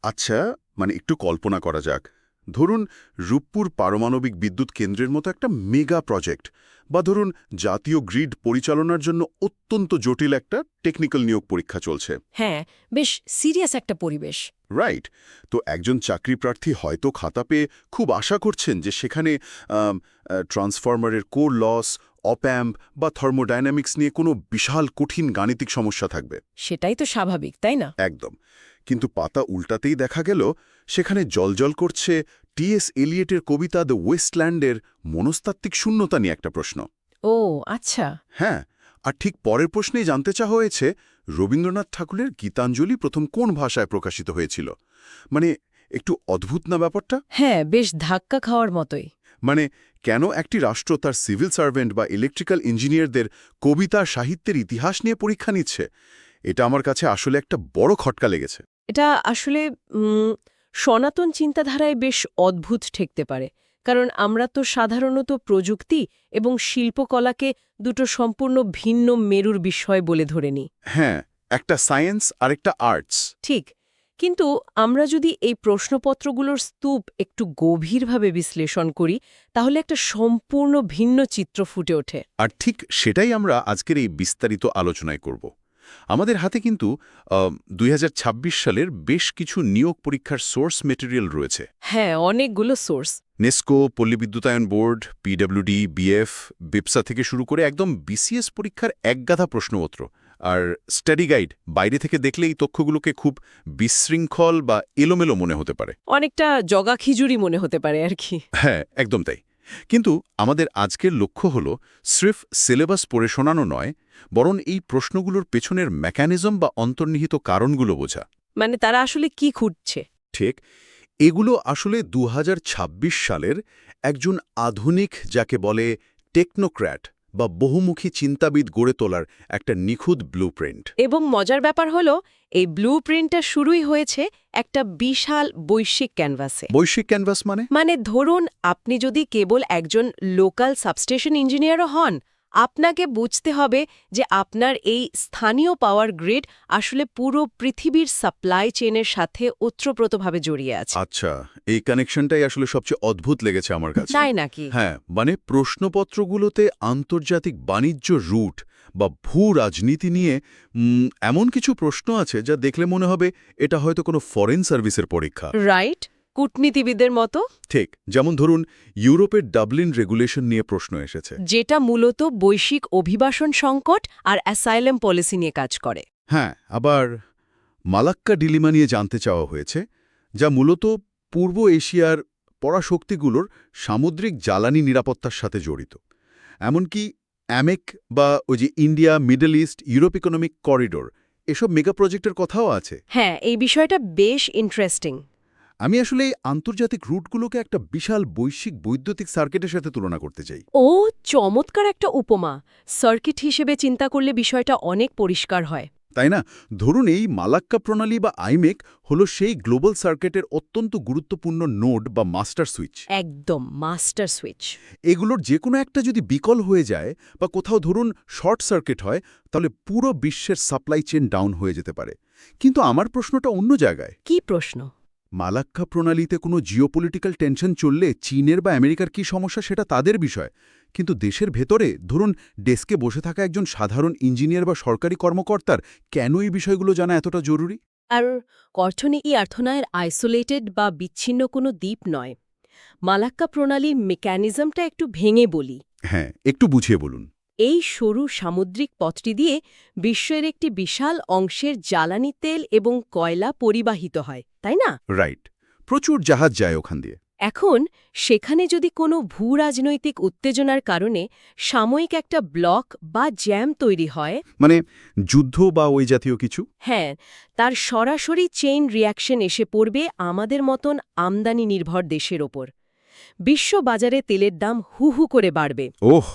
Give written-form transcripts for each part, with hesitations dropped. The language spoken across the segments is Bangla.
আচ্ছা, মানে একটু কল্পনা করা যাক। ধরুন রূপপুর পারমাণবিক বিদ্যুৎ কেন্দ্রের মতো একটা মেগা প্রজেক্ট, বা ধরুন জাতীয় গ্রিড পরিচালনার জন্য অত্যন্ত জটিল একটা টেকনিক্যাল নিয়োগ পরীক্ষা চলছে। হ্যাঁ, বেশ সিরিয়াস একটা পরিবেশ। রাইট। তো একজন চাকরি প্রার্থী হয়তো খাতা পেয়ে খুব আশা করছেন যে সেখানে ট্রান্সফরমারের কোর লস, অপ্যাম্প বা থার্মোডাইনামিক্স নিয়ে কোনো বিশাল কঠিন গাণিতিক সমস্যা থাকবে। সেটাই তো স্বাভাবিক, তাই না? একদম। কিন্তু পাতা উল্টাতেই দেখা গেল সেখানে জ্বলজ্বল করছে টি.এস. এলিয়েটের কবিতা দ্য ওয়েস্টল্যান্ডের মনস্তাত্ত্বিক শূন্যতা নিয়ে একটা প্রশ্ন। ও আচ্ছা। হ্যাঁ, আর ঠিক পরের প্রশ্নেই জানতে চাওয়া হয়েছে রবীন্দ্রনাথ ঠাকুরের গীতাঞ্জলি প্রথম কোন ভাষায় প্রকাশিত হয়েছিল। মানে একটু অদ্ভুত না ব্যাপারটা? হ্যাঁ, বেশ ধাক্কা খাওয়ার মতোই। মানে কেন একটি রাষ্ট্র তার সিভিল সার্ভেন্ট বা ইলেকট্রিক্যাল ইঞ্জিনিয়ারদের কবিতা সাহিত্যের ইতিহাস নিয়ে পরীক্ষা নিচ্ছে? এটা আমার কাছে আসলে একটা বড় খটকা লেগেছে। এটা আসলে সনাতন চিন্তাধারায় বেশ অদ্ভুত ঠেকতে পারে। কারণ আমরা তো সাধারণত প্রযুক্তি এবং শিল্পকলাকে দুটো সম্পূর্ণ ভিন্ন মেরুর বিষয় বলে ধরে নিই। হ্যাঁ, একটা সায়েন্স আর একটা আর্টস। ঠিক। কিন্তু আমরা যদি এই প্রশ্নপত্রগুলোর স্তূপ একটু গভীরভাবে বিশ্লেষণ করি, তাহলে একটা সম্পূর্ণ ভিন্ন চিত্র ফুটে ওঠে। আর ঠিক সেটাই আমরা আজকের এই বিস্তারিত আলোচনায় করব। আমাদের হাতে কিন্তু ২০২৬ সালের বেশ কিছু নিয়োগ পরীক্ষার সোর্স মেটেরিয়াল রয়েছে। হ্যাঁ, অনেকগুলো সোর্স। নেস্কো, পল্লী বিদ্যুতায়ন বোর্ড, পিডব্লিউডি, বিএফ, বিপসা থেকে শুরু করে একদম বিসিএস পরীক্ষার একগাদা প্রশ্নপত্র। আর স্টাডি গাইড বাইরে থেকে দেখলে এই তথ্যগুলোকে খুব বিশৃঙ্খল বা এলোমেলো মনে হতে পারে। অনেকটা জগা খিচুড়ি মনে হতে পারে আর কি। হ্যাঁ, একদম তাই। কিন্তু আমাদের আজকের লক্ষ্য হল স্রেফ সিলেবাস পড়ে শোনানো নয়, বরং এই প্রশ্নগুলোর পেছনের মেকানিজম বা অন্তর্নিহিত কারণগুলো বোঝা। মানে তারা আসলে কি খুঁজছে? ঠিক, এগুলো আসলে ২০২৬ সালের একজন আধুনিক, যাকে বলে টেকনোক্র্যাট বা বহুমুখী চিন্তাবিদ গড়ে তোলার একটা নিখুঁত ব্লুপ্রিন্ট। এবং মজার ব্যাপার হলো, এই ব্লুপ্রিন্টটা শুরুই হয়েছে একটা বিশাল বৈশ্বিক ক্যানভাসে। বৈশ্বিক ক্যানভাস মানে? মানে ধরুন, আপনি যদি কেবল একজন লোকাল সাবস্টেশন ইঞ্জিনিয়ারও হন, আপনাকে বুঝতে হবে যে আপনার এই স্থানীয় পাওয়ার গ্রিড আসলে পুরো পৃথিবীর সাপ্লাই চেইনের সাথে ওতপ্রোতভাবে জড়িয়ে আছে। আচ্ছা, এই কানেকশনটাই আসলে সবচেয়ে অদ্ভুত লেগেছে আমার কাছে। তাই নাকি? হ্যাঁ, মানে প্রশ্নপত্রগুলোতে আন্তর্জাতিক বাণিজ্য রুট বা ভূ রাজনীতি নিয়ে এমন কিছু প্রশ্ন আছে যা দেখলে মনে হবে এটা হয়তো কোনো ফরেন সার্ভিসের পরীক্ষা। রাইট, কূটনীতিবিদের মতো। ঠিক, যেমন ধরুন ইউরোপের ডাবলিন রেগুলেশন নিয়ে প্রশ্ন এসেছে। যেটা মূলত বৈশ্বিক অভিবাসন সংকট আর অ্যাসাইলাম পলিসি নিয়ে কাজ করে। হ্যাঁ, আবার মালাক্কা ডিলিমা নিয়ে জানতে চাওয়া হয়েছে, যা মূলত পূর্ব এশিয়ার পরাশক্তিগুলোর সামুদ্রিক জ্বালানি নিরাপত্তার সাথে জড়িত। এমনকি অ্যামেক বা ওই যে India middle east Europe economic corridor, এসব মেগা প্রজেক্টের কথাও আছে। হ্যাঁ, এই বিষয়টা বেশ ইন্টারেস্টিং। আমি আসলে এই আন্তর্জাতিক রুটগুলোকে একটা বিশাল বৈশ্বিক বৈদ্যুতিক সার্কিটের সাথে তুলনা করতে চাই। ও চমৎকার একটা উপমা। সার্কিট হিসেবে চিন্তা করলে বিষয়টা অনেক পরিষ্কার হয়। তাই না? ধরুন এই মালাক্কা প্রণালী বা আইমেক হলো সেই গ্লোবাল সার্কিটের অত্যন্ত গুরুত্বপূর্ণ নোড বা মাস্টার সুইচ। একদম মাস্টার সুইচ। এগুলোর যে কোনো একটা যদি বিকল হয়ে যায় বা কোথাও ধরুন শর্ট সার্কিট হয়, তাহলে পুরো বিশ্বের সাপ্লাই চেইন ডাউন হয়ে যেতে পারে। কিন্তু আমার প্রশ্নটা অন্য জায়গায়। কি প্রশ্ন? মালাক্কা প্রণালীতে কোনো জিওপলিটিক্যাল টেনশন চললে চীনের বা আমেরিকার কি সমস্যা সেটা তাদের বিষয়, কিন্তু দেশের ভেতরে ধরুন ডেস্কে বসে থাকা একজন সাধারণ ইঞ্জিনিয়ার বা সরকারি কর্মকর্তার কেন এই বিষয়গুলো জানা এতটা জরুরি? আর কর্ঠনে ই আর্থনায়ের আইসোলেটেড বা বিচ্ছিন্ন কোনো দ্বীপ নয়। মালাক্কা প্রণালীর মেকানিজমটা একটু ভেঙে বলি। হ্যাঁ, একটু বুঝিয়ে বলুন। এই সরু সামুদ্রিক পথটি দিয়ে বিশ্বের একটি বিশাল অংশের জ্বালানি তেল এবং কয়লা পরিবাহিত হয়, তাই না? রাইট, প্রচুর জাহাজ যায় ওখান দিয়ে। এখন সেখানে যদি কোনো ভূরাজনৈতিক উত্তেজনার কারণে সাময়িক একটা ব্লক বা জ্যাম তৈরি হয়, মানে যুদ্ধ বা ওই জাতীয় কিছু? হ্যাঁ, তার সরাসরি চেইন রিয়াকশন এসে পড়বে আমাদের মতন আমদানি নির্ভর দেশের ওপর। বিশ্ববাজারে তেলের দাম হু হু করে বাড়বে। ওহ,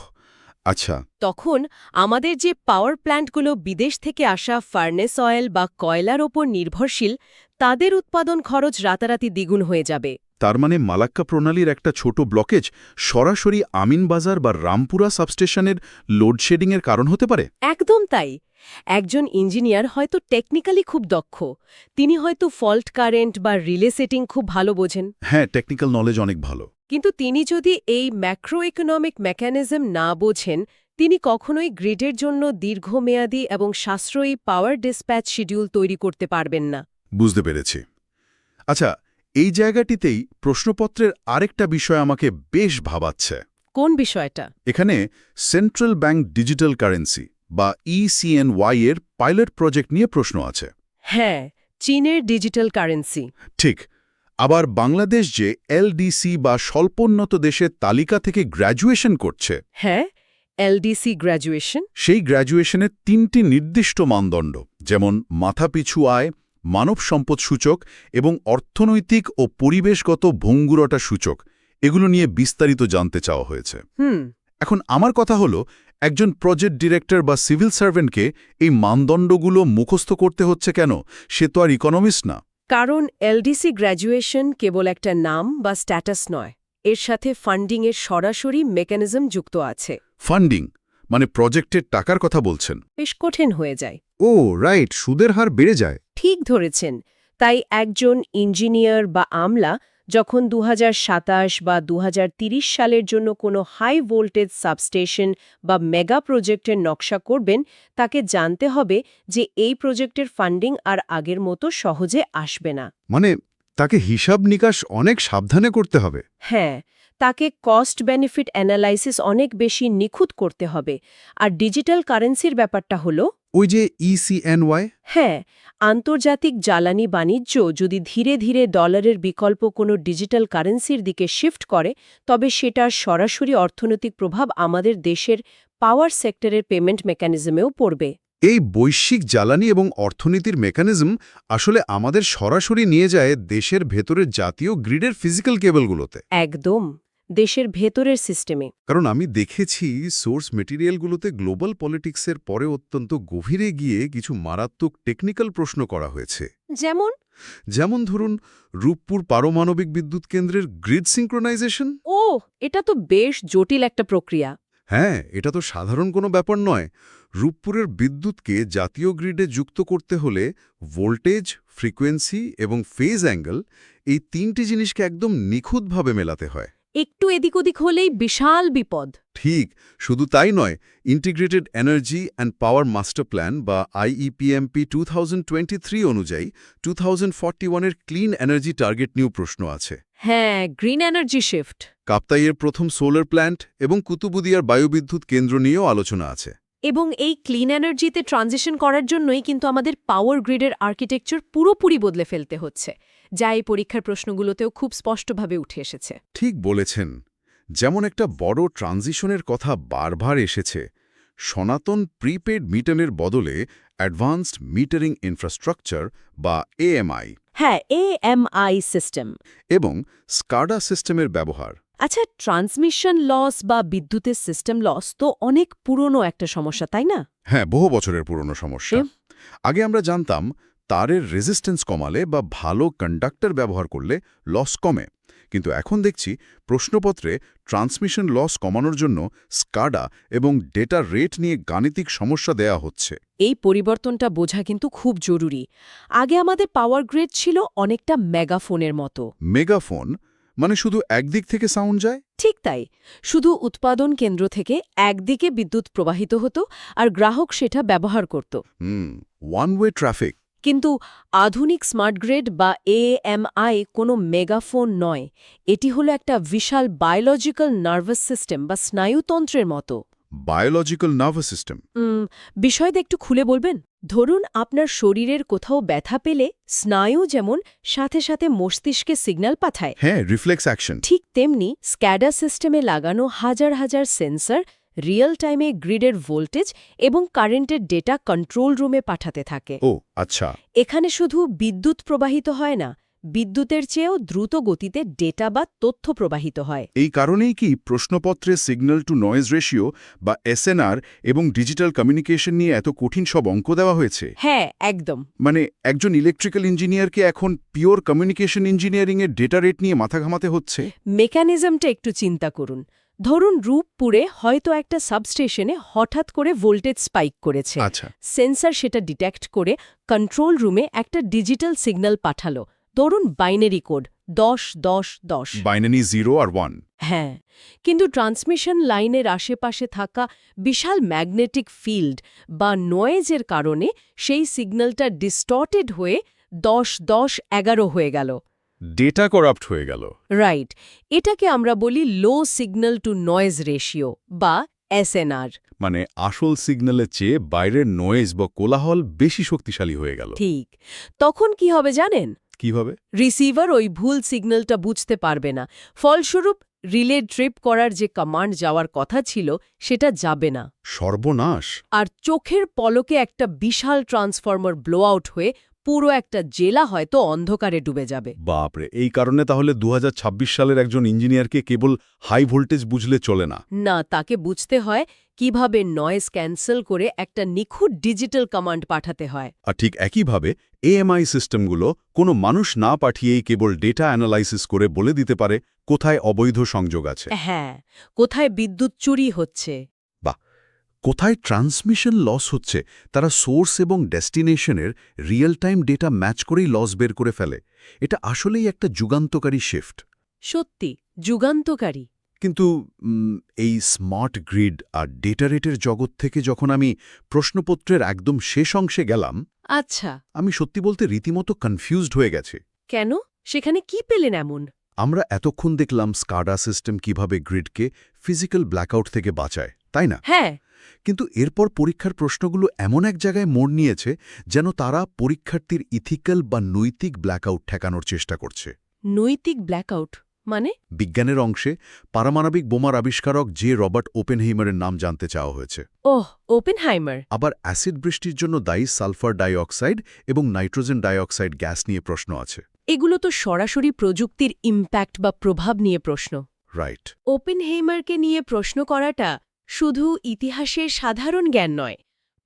আচ্ছা। তখন আমাদের যে পাওয়ার প্ল্যান্টগুলো বিদেশ থেকে আসা ফার্নেস অয়েল বা কয়লার ওপর নির্ভরশীল, তাদের উৎপাদন খরচ রাতারাতি দ্বিগুণ হয়ে যাবে। তার মানে মালাক্কা প্রণালীর একটা ছোট ব্লকেজ সরাসরি আমিনবাজার বা রামপুরা সাবস্টেশনের লোডশেডিংয়ের কারণ হতে পারে? একদম তাই। একজন ইঞ্জিনিয়ার হয়তো টেকনিক্যালি খুব দক্ষ, তিনি হয়তো ফল্ট কারেন্ট বা রিলে সেটিং খুব ভালো বোঝেন, হ্যাঁ, টেকনিক্যাল নলেজ অনেক ভালো। কিন্তু তিনি যদি এই ম্যাক্রো ইকোনমিক মেকানিজম না বোঝেন, তিনি কখনোই গ্রিডের জন্য দীর্ঘমেয়াদী এবং সাশ্রয়ী পাওয়ার ডিসপ্যাচ শিডিউল তৈরি করতে পারবেন না। বুঝতে পেরেছি। আচ্ছা, এই জায়গাটিতেই প্রশ্নপত্রের আরেকটা বিষয় আমাকে বেশ ভাবাচ্ছে। কোন বিষয়টা? এখানে সেন্ট্রাল ব্যাংক ডিজিটাল কারেন্সি বা ECNY এর পাইলট প্রজেক্ট নিয়ে প্রশ্ন আছে। হ্যাঁ, চীনের ডিজিটাল কারেন্সি। ঠিক। আবার বাংলাদেশ যে LDC বা স্বল্পোন্নত দেশের তালিকা থেকে গ্র্যাজুয়েশন করছে, হ্যাঁ, LDC গ্র্যাজুয়েশন। সেই গ্র্যাজুয়েশনের 3টি নির্দিষ্ট মানদণ্ড, যেমন মাথাপিছু আয়, মানব সম্পদ সূচক এবং অর্থনৈতিক ও পরিবেশগত ভঙ্গুরতা সূচক, এগুলো নিয়ে বিস্তারিত জানতে চাওয়া হয়েছে। এখন আমার কথা হলো, একজন প্রজেক্ট ডিরেক্টর বা সিভিল সার্ভেন্টকে এই মানদণ্ডগুলো মুখস্থ করতে হচ্ছে কেন? সে তো আর ইকোনমিস্ট না। কারণ LDC গ্র্যাজুয়েশন কেবল একটা নাম বা স্ট্যাটাস নয়, এর সাথে ফান্ডিংয়ের সরাসরি মেকানিজম যুক্ত আছে। ফান্ডিং মানে প্রজেক্টের টাকার কথা বলছেন? বেশ কঠিন হয়ে যায়। ও রাইট, সুদের হার বেড়ে যায়। ঠিক ধরেছেন। তাই একজন ইঞ্জিনিয়ার বা আমলা যখন 2027 বা 2030 সালের জন্য কোনো হাই ভোল্টেজ সাবস্টেশন বা মেগা প্রজেক্টের নকশা করবেন, তাকে জানতে হবে যে এই প্রজেক্টের ফান্ডিং আর আগের মতো সহজে আসবে না। মানে তাকে হিসাব নিকাশ অনেক সাবধানে করতে হবে। হ্যাঁ, তাকে কস্ট বেনিফিট অ্যানালাইসিস অনেক বেশি নিখুঁত করতে হবে। আর ডিজিটাল কারেন্সির ব্যাপারটা হলো, ওই যে ECNY, হ্যাঁ, আন্তর্জাতিক জ্বালানি বাণিজ্য যদি ধীরে ধীরে ডলারের বিকল্প কোনো ডিজিটাল কারেন্সির দিকে শিফট করে, তবে সেটার সরাসরি অর্থনৈতিক প্রভাব আমাদের দেশের পাওয়ার সেক্টরের পেমেন্ট মেকানিজমেও পড়বে। এই বৈশ্বিক জ্বালানি এবং অর্থনীতির মেকানিজম আসলে আমাদের সরাসরি নিয়ে যায় দেশের ভেতরের জাতীয় গ্রিডের ফিজিক্যাল কেবলগুলোতে। একদম, দেশের ভেতরের সিস্টেমে। কারণ আমি দেখেছি সোর্স মেটেরিয়ালগুলোতে গ্লোবাল পলিটিক্সের পরে অত্যন্ত গভীরে গিয়ে কিছু মারাত্মক টেকনিক্যাল প্রশ্ন করা হয়েছে। যেমন ধরুন, রূপপুর পারমাণবিক বিদ্যুৎ কেন্দ্রের গ্রিড সিঙ্ক্রোনাইজেশন। ও, এটা তো বেশ জটিল একটা প্রক্রিয়া। হ্যাঁ, এটা তো সাধারণ কোনো ব্যাপার নয়। রূপপুরের বিদ্যুৎকে জাতীয় গ্রিডে যুক্ত করতে হলে ভোল্টেজ, ফ্রিকোয়েন্সি এবং ফেজ অ্যাঙ্গেল, এই 3টি জিনিসকে একদম নিখুঁতভাবে মেলাতে হয়। একটু এদিক ওদিক হলেই বিশাল বিপদ। ঠিক, শুধু তাই নয়, integrated energy and power master plan বা IEPMP 2023 অনুযায়ী 2041-এর ক্লিন এনার্জি টার্গেট নিয়েও প্রশ্ন আছে। হ্যাঁ, গ্রিন এনার্জি শিফট। কাপ্তাইয়ের প্রথম সোলার প্ল্যান্ট এবং কুতুবুদিয়ার বায়ুবিদ্যুৎ কেন্দ্র নিয়েও আলোচনা আছে। এবং এই ক্লিন এনার্জিতে ট্রানজিশন করার জন্যই কিন্তু আমাদের পাওয়ার গ্রিডের আর্কিটেকচার পুরোপুরি বদলে ফেলতে হচ্ছে, যা এই পরীক্ষার প্রশ্নগুলোতেও খুব স্পষ্টভাবে উঠে এসেছে। ঠিক বলেছেন। যেমন একটা বড় ট্রানজিশনের কথা বারবার এসেছে, সনাতন প্রিপেড মিটারের বদলে অ্যাডভান্সড মিটারিং ইনফ্রাস্ট্রাকচার বা AMI। হ্যাঁ, AMI সিস্টেম। এবং স্কাডা সিস্টেমের ব্যবহার। আচ্ছা, ট্রান্সমিশন লস বা বিদ্যুতের সিস্টেম লস তো অনেক পুরনো একটা সমস্যা, তাই না? হ্যাঁ, বহু বছরের পুরনো সমস্যা। আগে আমরা জানতাম তারের রেজিস্ট্যান্স কমালে বা ভালো কন্ডাক্টর ব্যবহার করলে লস কমে, কিন্তু এখন দেখছি প্রশ্নপত্রে ট্রান্সমিশন লস কমানোর জন্য স্কাডা এবং ডেটা রেট নিয়ে গাণিতিক সমস্যা দেয়া হচ্ছে। এই পরিবর্তনটা বোঝা কিন্তু খুব জরুরি। আগে আমাদের পাওয়ার গ্রিড ছিল অনেকটা মেগাফোনের মতো। মেগাফোন মানে শুধু একদিক থেকে সাউন্ড যায়? ঠিক তাই, শুধু উৎপাদন কেন্দ্র থেকে একদিকে বিদ্যুৎ প্রবাহিত হতো আর গ্রাহক সেটা ব্যবহার করত। One way traffic. কিন্তু আধুনিক স্মার্ট গ্রিড বা AMI কোনো মেগাফোন নয়, এটি হলো একটা বিশাল বায়োলজিক্যাল নার্ভাস সিস্টেম বা স্নায়ুতন্ত্রের মতো। Biological nervous system? বিষয়টা একটু খুলে বলবেন? ধরুন, আপনার শরীরের কোথাও ব্যথা পেলে স্নায়ু যেমন সাথে সাথে মস্তিষ্কে সিগন্যাল পাঠায়, হ্যাঁ, রিফ্লেক্স অ্যাকশন। ঠিক তেমনি স্ক্যাডা সিস্টেমে লাগানো হাজার হাজার সেন্সর রিয়েল টাইমে গ্রিডের ভোল্টেজ এবং কারেন্টের ডেটা কন্ট্রোল রুমে পাঠাতে থাকে। ও আচ্ছা। এখানে শুধু বিদ্যুৎ প্রবাহিত হয় না, বিদ্যুতের চেয়েও দ্রুত গতিতে ডেটা বা তথ্য প্রবাহিত হয়। এই কারণেই কি প্রশ্নপত্রে সিগন্যাল টু নয়েজ রেশিও বা SNR এবং ডিজিটাল কমিউনিকেশন নিয়ে এত কঠিন সব অঙ্ক দেওয়া হয়েছে? হ্যাঁ, একদম। মানে একজন ইলেকট্রিক্যাল ইঞ্জিনিয়ারকে এখন পিওর কমিউনিকেশন ইঞ্জিনিয়ারিংয়ের ডেটা রেট নিয়ে মাথা ঘামাতে হচ্ছে? মেকানিজমটা একটু চিন্তা করুন। ধরুন রূপপুরে হয়তো একটা সাবস্টেশনে হঠাৎ করে ভোল্টেজ স্পাইক করেছে। আচ্ছা, সেন্সর সেটা ডিটেক্ট করে কন্ট্রোল রুমে একটা ডিজিটাল সিগন্যাল পাঠালো, ধরুন বাইনারি কোড 10-10-10। বাইনারি 0 আর 1। হ্যাঁ, কিন্তু ট্রান্সমিশন লাইনের আশেপাশে থাকা বিশাল ম্যাগনেটিক ফিল্ড বা নয়েজের কারণে সেই সিগন্যালটা ডিস্টর্টেড হয়ে 10-10-11 হয়ে গেল। ডেটা করাপ্ট হয়ে গেল। রাইট, এটাকে আমরা বলি লো সিগন্যাল টু নয়েজ রেশিও বা এসএনআর। মানে আসল সিগন্যালের চেয়ে বাইরের নয়েজ বা কোলাহল বেশি শক্তিশালী হয়ে গেল। ঠিক, তখন কি হবে জানেন? কিভাবে? রিসিভার ওই ভুল সিগন্যালটা বুঝতে পারবে না, ফলস্বরূপ রিলে ট্রিপ করার যে কমান্ড যাওয়ার কথা ছিল সেটা যাবে না। সর্বনাশ! আর চোখের পলকে একটা বিশাল ট্রান্সফর্মার ব্লো আউট হয়ে পুরো একটা জেলা হয়তো অন্ধকারে ডুবে যাবে। বাপরে, এই কারণে তাহলে 2026 সালের একজন ইঞ্জিনিয়ারকে কেবল হাই ভোল্টেজ বুঝলে চলে না। না, তাকে বুঝতে হয় কিভাবে নয়েজ ক্যান্সেল করে একটা নিখুঁত ডিজিটাল কমান্ড পাঠাতে হয়। আর ঠিক একইভাবে এএমআই সিস্টেমগুলো কোনো মানুষ না পাঠিয়েই কেবল ডেটা অ্যানালাইসিস করে বলে দিতে পারে কোথায় অবৈধ সংযোগ আছে। হ্যাঁ, কোথায় বিদ্যুৎ চুরি হচ্ছে, বা কোথায় ট্রান্সমিশন লস হচ্ছে, তারা সোর্স এবং ডেস্টিনেশনের রিয়েল টাইম ডেটা ম্যাচ করেই লস বের করে ফেলে। এটা আসলেই একটা যুগান্তকারী শিফট। সত্যি যুগান্তকারী। কিন্তু এই স্মার্ট গ্রিড আর ডেটা রেটের জগৎ থেকে যখন আমি প্রশ্নপত্রের একদম শেষ অংশে গেলাম, আচ্ছা, আমি সত্যি বলতে রীতিমতো কনফিউজড হয়ে গেছে। কেন? সেখানে কি পেলেন এমন? আমরা এতক্ষণ দেখলাম স্কাডা সিস্টেম কিভাবে গ্রিডকে ফিজিক্যাল ব্ল্যাকআউট থেকে বাঁচায়, তাই না? হ্যাঁ, কিন্তু এরপর পরীক্ষার প্রশ্নগুলো এমন এক জায়গায় মোড় নিয়েছে যেন তারা পরীক্ষার্থীর ইথিক্যাল বা নৈতিক ব্ল্যাকআউট ঠেকানোর চেষ্টা করছে। নৈতিক ব্ল্যাকআউট মানে? বিজ্ঞানের অংশে পারমাণবিক বোমার আবিষ্কারক যে রবার্ট ওপেনহেইমারের নাম জানতে চাওয়া হয়েছে। ওহ, ওপেনহাইমার। আবার অ্যাসিড বৃষ্টির জন্য দায়ী সালফার ডাইঅক্সাইড এবং নাইট্রোজেন ডাইঅক্সাইড গ্যাস নিয়ে প্রশ্ন আছে। এগুলো তো সরাসরি প্রযুক্তির ইম্প্যাক্ট বা প্রভাব নিয়ে প্রশ্ন। রাইট। ওপেনহেইমারকে নিয়ে প্রশ্ন করাটা শুধু ইতিহাসের সাধারণ জ্ঞান নয়,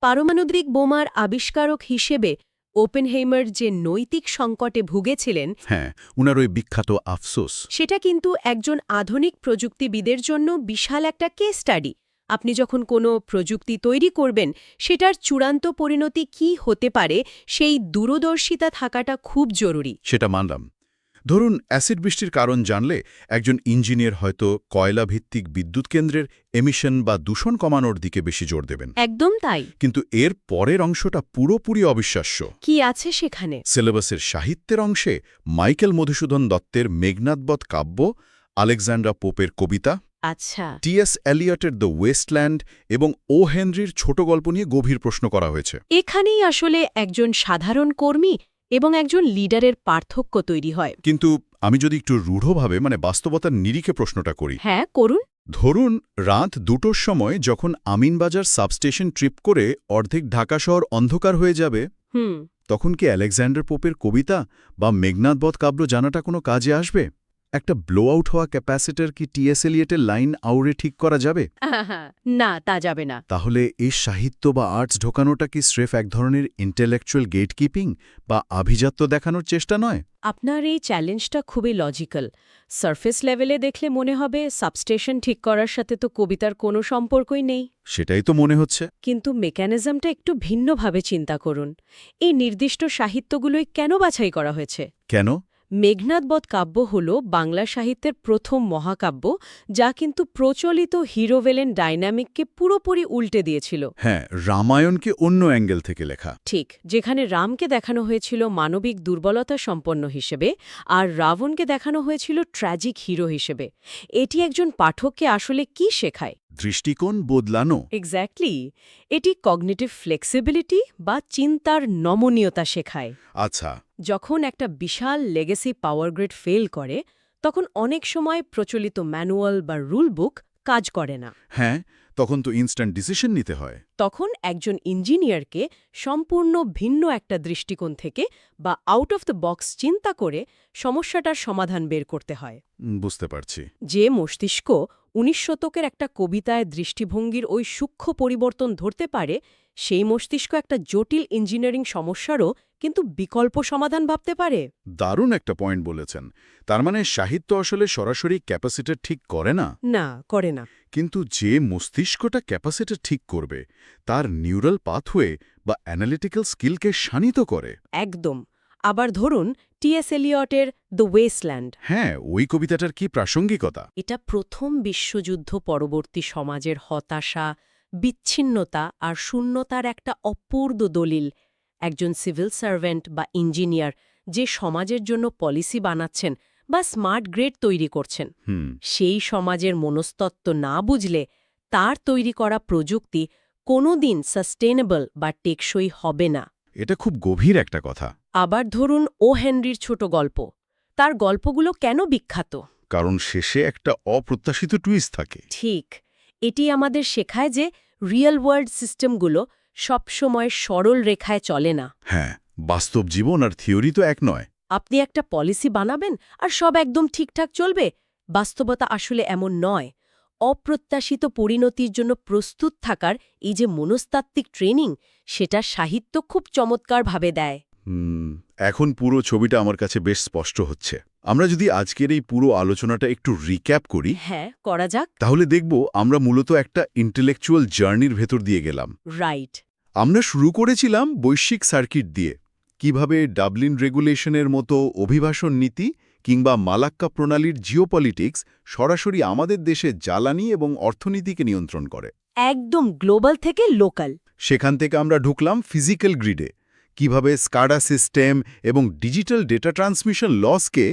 পারমাণবিক বোমার আবিষ্কারক হিসেবে ওপেনহেইমার যে নৈতিক সংকটে ভুগেছিলেন, হ্যাঁ, উনার ওই বিখ্যাত আফসোস। সেটা কিন্তু একজন আধুনিক প্রযুক্তিবিদের জন্য বিশাল একটা কেস স্টাডি। আপনি যখন কোনো প্রযুক্তি তৈরি করবেন, সেটার চূড়ান্ত পরিণতি কি হতে পারে সেই দূরদর্শিতা থাকাটা খুব জরুরি। সেটা মানলাম। ধরুন অ্যাসিড বৃষ্টির কারণ জানলে একজন ইঞ্জিনিয়ার হয়তো কয়লাভিত্তিক বিদ্যুৎ কেন্দ্রের এমিশন বা দূষণ কমানোর দিকে বেশি জোর দেবেন। একদম তাই। কিন্তু এর পরের অংশটা পুরোপুরি অবিশ্বাস্য। কি আছে সেখানে? সিলেবাসের সাহিত্যের অংশে মাইকেল মধুসূদন দত্তের মেঘনাদবধ কাব্য, আলেকজান্ডার পোপের কবিতা, আচ্ছা, টি.এস. এলিয়টের দ্য ওয়েস্টল্যান্ড এবং ও হেনরির ছোট গল্প নিয়ে গভীর প্রশ্ন করা হয়েছে। এখানেই আসলে একজন সাধারণ কর্মী এবং একজন লিডারের পার্থক্য তৈরি হয়। কিন্তু আমি যদি একটু রূঢ়ভাবে বাস্তবতার নিরিখে প্রশ্নটা করি। হ্যাঁ, করুন। ধরুন রাত 2টোর সময় যখন আমিনবাজার সাবস্টেশন ট্রিপ করে অর্ধেক ঢাকা শহর অন্ধকার হয়ে যাবে, তখন কি আলেকজান্ডার পোপের কবিতা বা মেঘনাদবধ কাব্য জানাটা কোনো কাজে আসবে? একটা ব্লো আউট হওয়া ক্যাপাসিটর কি টি.এস. এলিয়টের লাইন আউড়ে ঠিক করা যাবে? না, তা যাবে না। তাহলে এই সাহিত্য বা আর্টস ঢোকানোটা কি স্রেফ এক ধরনের ইন্টেলেকচুয়াল গেট কিপিং বা আভিজাত্য দেখানোর চেষ্টা নয়? আপনার এই চ্যালেঞ্জটা খুবই লজিক্যাল। সারফেস লেভেলে দেখলে মনে হবে সাবস্টেশন ঠিক করার সাথে তো কবিতার কোনো সম্পর্কই নেই। সেটাই তো মনে হচ্ছে। কিন্তু মেকানিজমটা একটু ভিন্নভাবে চিন্তা করুন। এই নির্দিষ্ট সাহিত্যগুলোই কেন বাছাই করা হয়েছে? কেন? মেঘনাদবধ কাব্য হল বাংলা সাহিত্যের প্রথম মহাকাব্য, যা কিন্তু প্রচলিত হিরোভেলেন ডাইনামিককে পুরোপুরি উল্টে দিয়েছিল। হ্যাঁ, রামায়ণকে অন্য অ্যাঙ্গেল থেকে লেখা। ঠিক, যেখানে রামকে দেখানো হয়েছিল মানবিক দুর্বলতা সম্পন্ন হিসেবে আর রাবণকে দেখানো হয়েছিল ট্র্যাজিক হিরো হিসেবে। এটি একজন পাঠককে আসলে কি শেখায়? দৃষ্টিকোণ বদলানো। এক্স্যাক্টলি, এটি কগনিটিভ ফ্লেক্সিবিলিটি বা চিন্তার নমনীয়তা শেখায়। আচ্ছা। যখন একটা বিশাল লেগেসি পাওয়ার গ্রিড ফেল করে, তখন অনেক সময় প্রচলিত ম্যানুয়াল বা রুল বুক কাজ করে না। হ্যাঁ, তখন তো ইনস্ট্যান্ট ডিসিশন নিতে হয়। তখন একজন ইঞ্জিনিয়ারকে সম্পূর্ণ ভিন্ন একটা দৃষ্টিকোণ থেকে বা আউট অফ দ্য বক্স চিন্তা করে সমস্যাটার সমাধান বের করতে হয়। বুঝতে পারছি। যে মস্তিষ্ক 19 শতকের একটা কবিতায় দৃষ্টিভঙ্গির ওই সূক্ষ্ম পরিবর্তন ধরতে পারে, সেই মস্তিষ্ক একটা জটিল ইঞ্জিনিয়ারিং সমস্যারও কিন্তু বিকল্প সমাধান ভাবতে পারে। দারুণ একটা পয়েন্ট বলেছেন। তার মানে সাহিত্য আসলে সরাসরি ক্যাপাসিটর ঠিক করে না, না, করে না। কিন্তু যে মস্তিষ্কটা ক্যাপাসিটর ঠিক করবে তার নিউরাল পাথওয়ে বা অ্যানালিটিক্যাল স্কিলকে শানিত করে। একদম। আবার ধরুন টি.এস. এলিয়টের the wasteland. হ্যাঁ, ওই কবিতাটার কি প্রাসঙ্গিকতা! এটা প্রথম বিশ্বযুদ্ধ পরবর্তী সমাজের হতাশা, বিচ্ছিন্নতা আর শূন্যতার একটা অপূর্ব দলিল। একজন সিভিল সার্ভেন্ট বা ইঞ্জিনিয়ার যে সমাজের জন্য পলিসি বানাচ্ছেন বা স্মার্ট গ্রেড তৈরি করছেন, সেই সমাজের মনস্তত্ত্ব না বুঝলে তার তৈরি করা প্রযুক্তি কোনোদিন সাস্টেনেবল বা টেকসই হবে না। এটা খুব গভীর একটা কথা। আবার ধরুন ও হেনরির ছোট গল্প। তার গল্পগুলো কেন বিখ্যাত? কারণ শেষে একটা অপ্রত্যাশিত টুইস্ট থাকে। ঠিক। এটি আমাদের শেখায় যে রিয়েল ওয়ার্ল্ড সিস্টেমগুলো সবসময় সরল রেখায় চলে না। হ্যাঁ, বাস্তব জীবন আর থিওরি তো এক নয়। আপনি একটা পলিসি বানাবেন আর সব একদম ঠিকঠাক চলবে। বাস্তবতা আসলে এমন নয়। অপ্রত্যাশিত পরিণতির জন্য প্রস্তুত থাকার এই যে মনস্তাত্ত্বিক ট্রেনিং, সেটা সাহিত্য খুব চমৎকারভাবে দেয়। এখন পুরো ছবিটা আমার কাছে বেশ স্পষ্ট হচ্ছে। আমরা যদি আজকের এই পুরো আলোচনাটা একটু রিক্যাপ করি, হ্যাঁ, করা যাক। তাহলে দেখব আমরা মূলত একটা ইন্টেলেকচুয়াল জার্নির ভেতর দিয়ে গেলাম। রাইট। আমরা শুরু করেছিলাম বৈশ্বিক সার্কিট দিয়ে, কিভাবে ডাবলিন রেগুলেশনের মতো অভিবাসন নীতি কিংবা মালাক্কা প্রণালীর জিওপলিটিক্স সরাসরি আমাদের দেশে জ্বালানি এবং অর্থনীতিকে নিয়ন্ত্রণ করে। একদম গ্লোবাল থেকে লোকাল। সেখান থেকে আমরা ঢুকলাম ফিজিক্যাল গ্রিডে, কিভাবে স্কাডা সিস্টেম এবং ডিজিটাল ডেটা ট্রান্সমিশন লসকে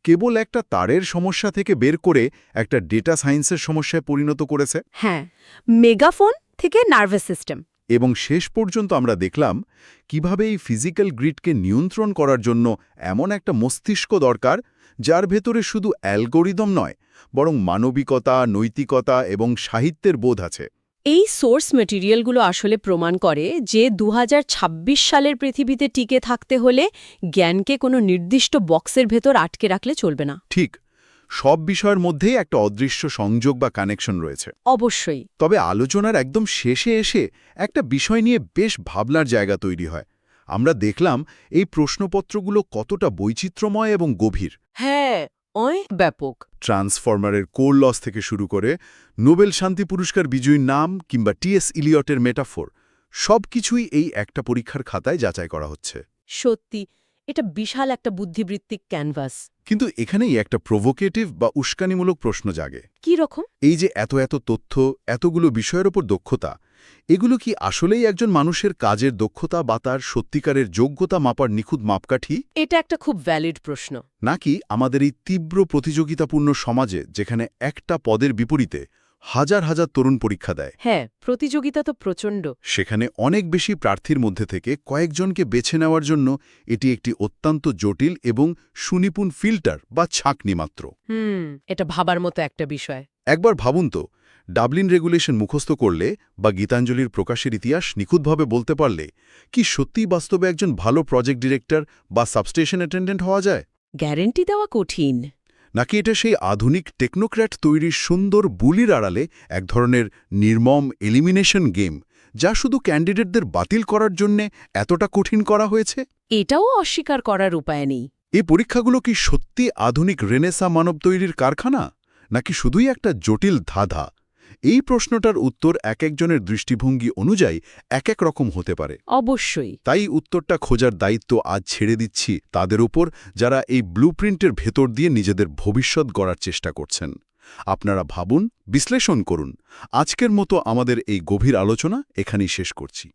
কেবল একটা তারের সমস্যা থেকে বের করে একটা ডেটা সায়েন্সের সমস্যায় পরিণত করেছে। হ্যাঁ, মেগাফোন থেকে নার্ভাস সিস্টেম। এবং শেষ পর্যন্ত আমরা দেখলাম কিভাবে এই ফিজিক্যাল গ্রিডকে নিয়ন্ত্রণ করার জন্য এমন একটা মস্তিষ্ক দরকার, যার ভেতরে শুধু অ্যালগোরিদম নয়, বরং মানবিকতা, নৈতিকতা এবং সাহিত্যের বোধ আছে। এই সোর্স মেটেরিয়ালগুলো আসলে প্রমাণ করে যে 2026 সালের পৃথিবীতে টিকে থাকতে হলে জ্ঞানকে কোনো নির্দিষ্ট বক্সের ভেতর আটকে রাখলে চলবে না। ঠিক, সব বিষয়ের মধ্যেই একটা অদৃশ্য সংযোগ বা কানেকশন রয়েছে। অবশ্যই। তবে আলোচনার একদম শেষে এসে একটা বিষয় নিয়ে বেশ ভাবনার জায়গা তৈরি হয়। আমরা দেখলাম এই প্রশ্নপত্রগুলো কতটা বৈচিত্র্যময় এবং গভীর। হ্যাঁ, ব্যাপক। ট্রান্সফরমারের কোর লস থেকে শুরু করে নোবেল শান্তি পুরস্কার বিজয়ীর নাম কিংবা টি.এস. ইলিয়টের মেটাফোর, সবকিছুই এই একটা পরীক্ষার খাতায় যাচাই করা হচ্ছে। সত্যি, এটা বিশাল একটা বুদ্ধিবৃত্তিক ক্যানভাস। কিন্তু এখানেই একটা প্রভোকেটিভ বা উস্কানিমূলক প্রশ্ন জাগে। কি রকম? এই যে এত এত তথ্য, এতগুলো বিষয়ের ওপর দক্ষতা, এগুলো কি আসলেই একজন মানুষের কাজের দক্ষতা বা তার সত্যিকারের যোগ্যতা মাপার নিখুঁত মাপকাঠি? এটা একটা খুব ভ্যালিড প্রশ্ন। নাকি আমাদের এই তীব্র প্রতিযোগিতাপূর্ণ সমাজে, যেখানে একটা পদের বিপরীতে হাজার হাজার তরুণ পরীক্ষা দেয়, হ্যাঁ, প্রতিযোগিতা তো প্রচণ্ড, সেখানে অনেক বেশি প্রার্থীর মধ্যে থেকে কয়েকজনকে বেছে নেওয়ার জন্য এটি একটি অত্যন্ত জটিল এবং সুনিপুণ ফিল্টার বা ছাঁকনি মাত্র? এটা ভাবার মতো একটা বিষয়। একবার ভাবুন তো, ডাবলিন রেগুলেশন মুখস্থ করলে বা গীতাঞ্জলির প্রকাশের ইতিহাস নিখুঁতভাবে বলতে পারলে কি সত্যিই বাস্তবে একজন ভালো প্রজেক্ট ডিরেক্টর বা সাবস্টেশন অ্যাটেন্ডেন্ট হওয়া যায়? গ্যারেন্টি দেওয়া কঠিন। নাকি এটা সেই আধুনিক টেকনোক্র্যাট তৈরির সুন্দর বুলির আড়ালে এক ধরনের নির্মম এলিমিনেশন গেম, যা শুধু ক্যান্ডিডেটদের বাতিল করার জন্যে এতটা কঠিন করা হয়েছে? এটাও অস্বীকার করার উপায় নেই। এই পরীক্ষাগুলো কি সত্যি আধুনিক রেনেসা মানব তৈরির কারখানা, নাকি শুধুই একটা জটিল ধাঁধা? এই প্রশ্নটার উত্তর এক একজনের দৃষ্টিভঙ্গি অনুযায়ী এক এক রকম হতে পারে। অবশ্যই। তাই উত্তরটা খোঁজার দায়িত্ব আজ ছেড়ে দিচ্ছি তাদের উপর, যারা এই ব্লুপ্রিন্টের ভেতর দিয়ে নিজেদের ভবিষ্যৎ গড়ার চেষ্টা করছেন। আপনারা ভাবুন, বিশ্লেষণ করুন। আজকের মতো আমাদের এই গভীর আলোচনা এখানেই শেষ করছি।